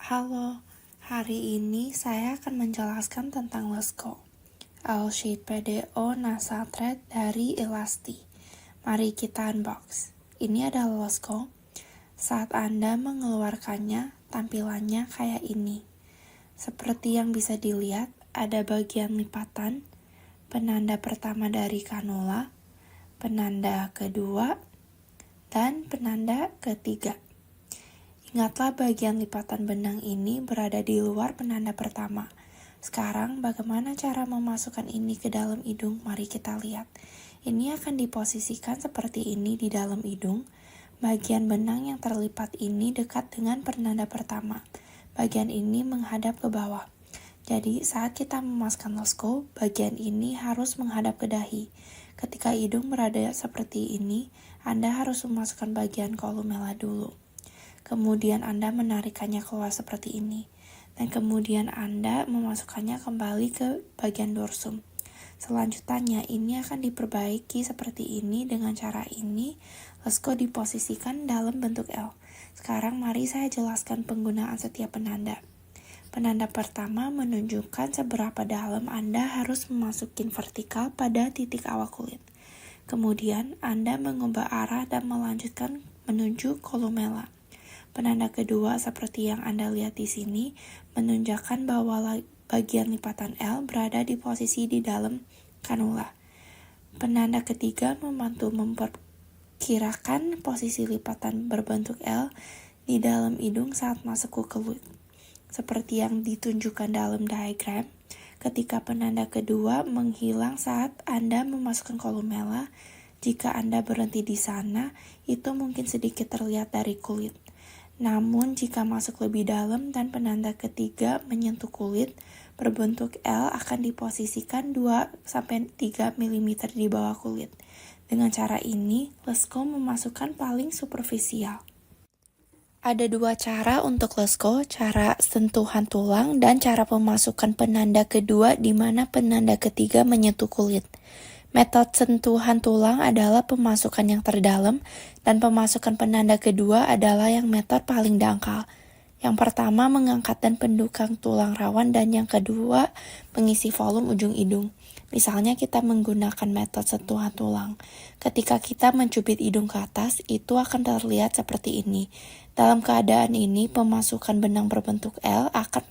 Halo, hari ini saya akan menjelaskan tentang Lesko, L-Sheet PDO Nasal Thread dari Elasti. Mari kita unbox. Ini adalah Lesko. Saat Anda mengeluarkannya, tampilannya kayak ini. Seperti yang bisa dilihat, ada bagian lipatan, penanda pertama dari kanula, penanda kedua, dan penanda ketiga. Ingatlah bagian lipatan benang ini berada di luar penanda pertama. Sekarang bagaimana cara memasukkan ini ke dalam hidung? Mari kita lihat. Ini akan diposisikan seperti ini di dalam hidung. Bagian benang yang terlipat ini dekat dengan penanda pertama. Bagian ini menghadap ke bawah. Jadi saat kita memasukkan Lesko, bagian ini harus menghadap ke dahi. Ketika hidung berada seperti ini, Anda harus memasukkan bagian kolumella dulu. Kemudian Anda menarikannya keluar seperti ini. Dan kemudian Anda memasukkannya kembali ke bagian dorsum. Selanjutnya ini akan diperbaiki seperti ini dengan cara ini. Lesko diposisikan dalam bentuk L. Sekarang mari saya jelaskan penggunaan setiap penanda. Penanda pertama menunjukkan seberapa dalam Anda harus memasukin vertikal pada titik awal kulit. Kemudian Anda mengubah arah dan melanjutkan menuju kolumella. Penanda kedua seperti yang Anda lihat di sini menunjukkan bahwa bagian lipatan L berada di posisi di dalam kanula. Penanda ketiga membantu memperkirakan posisi lipatan berbentuk L di dalam hidung saat masuk ke kulit. Seperti yang ditunjukkan dalam diagram, ketika penanda kedua menghilang saat Anda memasukkan kolumella, jika Anda berhenti di sana, itu mungkin sedikit terlihat dari kulit. Namun, jika masuk lebih dalam dan penanda ketiga menyentuh kulit, berbentuk L akan diposisikan 2-3 mm di bawah kulit. Dengan cara ini, Lesko memasukkan paling superficial. Ada dua cara untuk Lesko, cara sentuhan tulang dan cara pemasukan penanda kedua di mana penanda ketiga menyentuh kulit. Metode sentuhan tulang adalah pemasukan yang terdalam dan pemasukan penanda kedua adalah yang metode paling dangkal. Yang pertama mengangkat dan mendukung tulang rawan dan yang kedua mengisi volume ujung hidung. Misalnya kita menggunakan metode sentuhan tulang. Ketika kita mencubit hidung ke atas, itu akan terlihat seperti ini. Dalam keadaan ini, pemasukan benang berbentuk L akan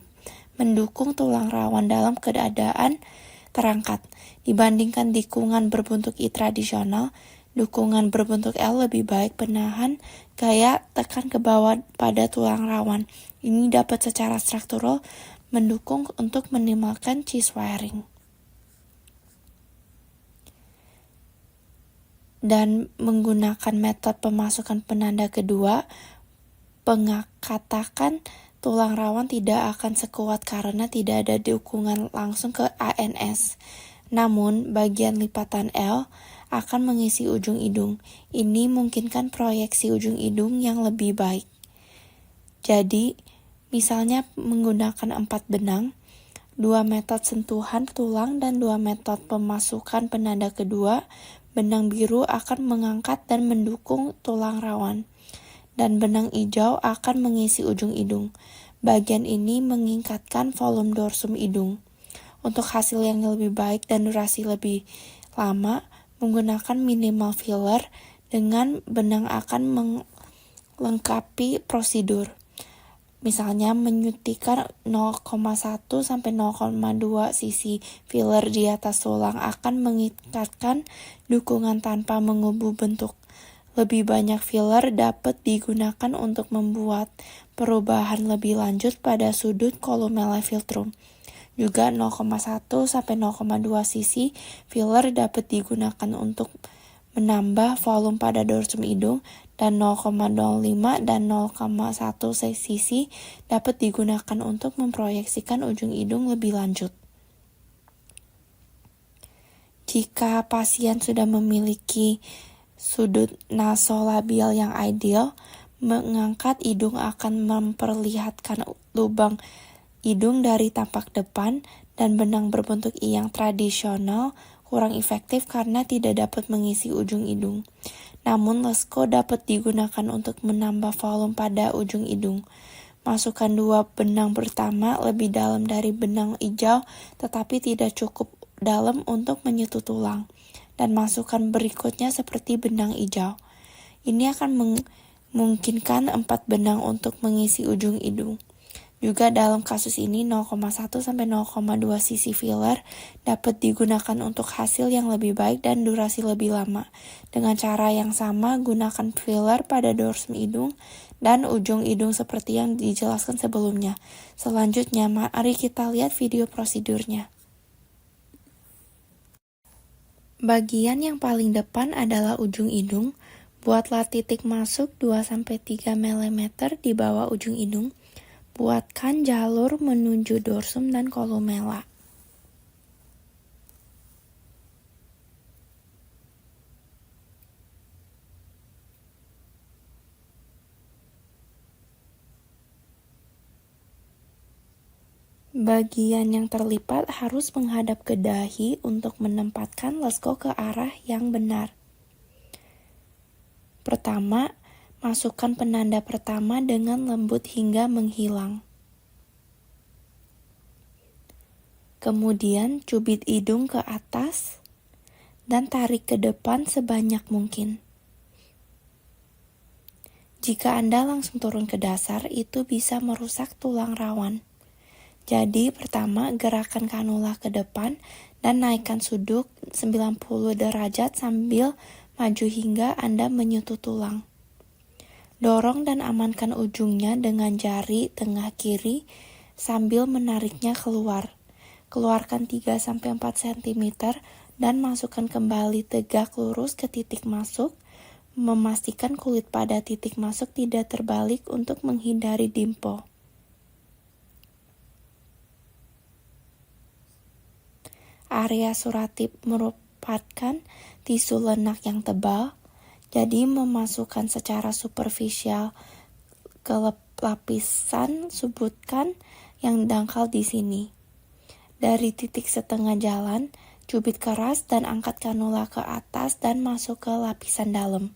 mendukung tulang rawan dalam keadaan terangkat. Dibandingkan dukungan berbentuk I tradisional, dukungan berbentuk L lebih baik penahan gaya tekan ke bawah pada tulang rawan. Ini dapat secara struktural mendukung untuk minimalkan cheese wiring. Dan menggunakan metode pemasukan penanda kedua, pengangkatan tulang rawan tidak akan sekuat karena tidak ada dukungan langsung ke ANS. Namun, bagian lipatan L akan mengisi ujung hidung. Ini memungkinkan proyeksi ujung hidung yang lebih baik. Jadi, misalnya menggunakan 4 benang, 2 metode sentuhan tulang dan 2 metode pemasukan penanda kedua, benang biru akan mengangkat dan mendukung tulang rawan. Dan benang hijau akan mengisi ujung hidung. Bagian ini meningkatkan volume dorsum hidung. Untuk hasil yang lebih baik dan durasi lebih lama, menggunakan minimal filler dengan benang akan melengkapi prosedur. Misalnya menyuntikkan 0,1 sampai 0,2 cc filler di atas tulang akan meningkatkan dukungan tanpa mengubah bentuk. Lebih banyak filler dapat digunakan untuk membuat perubahan lebih lanjut pada sudut kolumella filtrum. Juga 0,1 sampai 0,2 cc filler dapat digunakan untuk menambah volume pada dorsum hidung dan 0,05 dan 0,1 cc dapat digunakan untuk memproyeksikan ujung hidung lebih lanjut. Jika pasien sudah memiliki sudut nasolabial yang ideal, mengangkat hidung akan memperlihatkan lubang hidung dari tampak depan dan benang berbentuk I yang tradisional kurang efektif karena tidak dapat mengisi ujung hidung. Namun Lesko dapat digunakan untuk menambah volume pada ujung hidung. Masukkan 2 benang pertama lebih dalam dari benang hijau, tetapi tidak cukup dalam untuk menyentuh tulang. Dan masukkan berikutnya seperti benang hijau. Ini akan memungkinkan 4 benang untuk mengisi ujung hidung. Juga dalam kasus ini 0,1 sampai 0,2 cc filler dapat digunakan untuk hasil yang lebih baik dan durasi lebih lama. Dengan cara yang sama, gunakan filler pada dorsum hidung dan ujung hidung seperti yang dijelaskan sebelumnya. Selanjutnya, mari kita lihat video prosedurnya. Bagian yang paling depan adalah ujung hidung. Buatlah titik masuk 2-3 mm di bawah ujung hidung. Buatkan jalur menuju dorsum dan kolumella. Bagian yang terlipat harus menghadap ke dahi untuk menempatkan lesko ke arah yang benar. Pertama, masukkan penanda pertama dengan lembut hingga menghilang. Kemudian cubit hidung ke atas dan tarik ke depan sebanyak mungkin. Jika Anda langsung turun ke dasar, itu bisa merusak tulang rawan. Jadi pertama, gerakan kanula ke depan dan naikkan sudut 90 derajat sambil maju hingga Anda menyentuh tulang. Dorong dan amankan ujungnya dengan jari tengah kiri sambil menariknya keluar. Keluarkan 3-4 cm dan masukkan kembali tegak lurus ke titik masuk. Memastikan kulit pada titik masuk tidak terbalik untuk menghindari dimple. Area suratif merupakan tisu lenak yang tebal, jadi memasukkan secara superficial ke lapisan sebutkan yang dangkal di sini. Dari titik setengah jalan, cubit keras dan angkat kanula ke atas dan masuk ke lapisan dalam.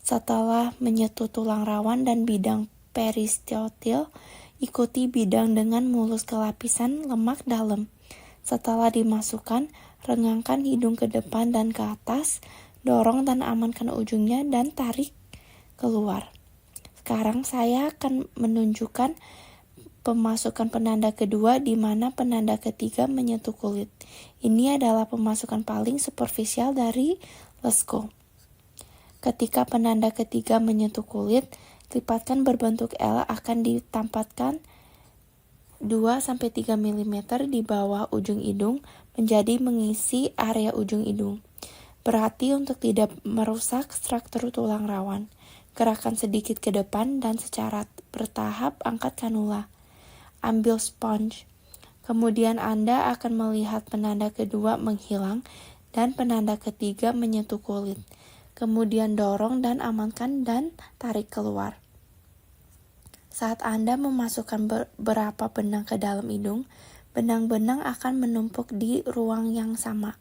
Setelah menyentuh tulang rawan dan bidang peristiotil, ikuti bidang dengan mulus ke lapisan lemak dalam. Setelah dimasukkan, renggangkan hidung ke depan dan ke atas, dorong dan amankan ujungnya dan tarik keluar. Sekarang saya akan menunjukkan pemasukan penanda kedua di mana penanda ketiga menyentuh kulit. Ini adalah pemasukan paling superficial dari lesko. Ketika penanda ketiga menyentuh kulit, lipatkan berbentuk L akan ditampakkan 2-3 mm di bawah ujung hidung menjadi mengisi area ujung hidung. Berhati untuk tidak merusak struktur tulang rawan. Gerakan sedikit ke depan dan secara bertahap angkat kanula. Ambil sponge. Kemudian Anda akan melihat penanda kedua menghilang dan penanda ketiga menyentuh kulit. Kemudian dorong dan amankan dan tarik keluar. Saat Anda memasukkan beberapa benang ke dalam hidung, benang-benang akan menumpuk di ruang yang sama.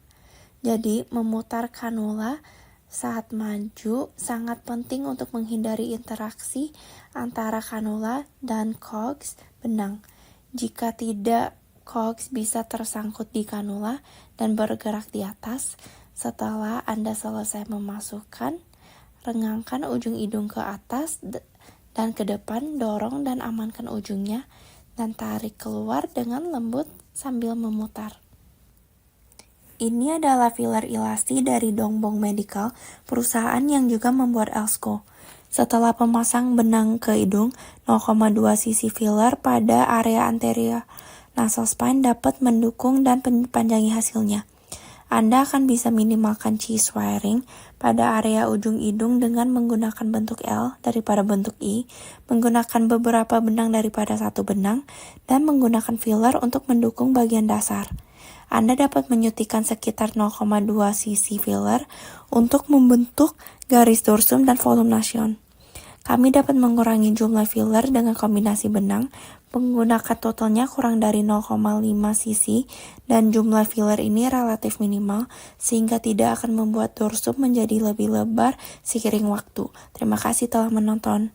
Jadi, memutar kanula saat maju sangat penting untuk menghindari interaksi antara kanula dan cogs benang. Jika tidak, cogs bisa tersangkut di kanula dan bergerak di atas. Setelah Anda selesai memasukkan, renggangkan ujung hidung ke atas dan ke depan, dorong dan amankan ujungnya, dan tarik keluar dengan lembut sambil memutar. Ini adalah filler Elasti dari Dongbong Medical, perusahaan yang juga membuat Elsco. Setelah pemasang benang ke hidung, 0,2 cc filler pada area anterior nasal spine dapat mendukung dan panjangi hasilnya. Anda akan bisa minimalkan cheese wiring pada area ujung hidung dengan menggunakan bentuk L daripada bentuk I, menggunakan beberapa benang daripada satu benang, dan menggunakan filler untuk mendukung bagian dasar. Anda dapat menyuntikkan sekitar 0,2 cc filler untuk membentuk garis dorsum dan volumination. Kami dapat mengurangi jumlah filler dengan kombinasi benang, menggunakan totalnya kurang dari 0,5 cc, dan jumlah filler ini relatif minimal, sehingga tidak akan membuat dorsum menjadi lebih lebar seiring waktu. Terima kasih telah menonton.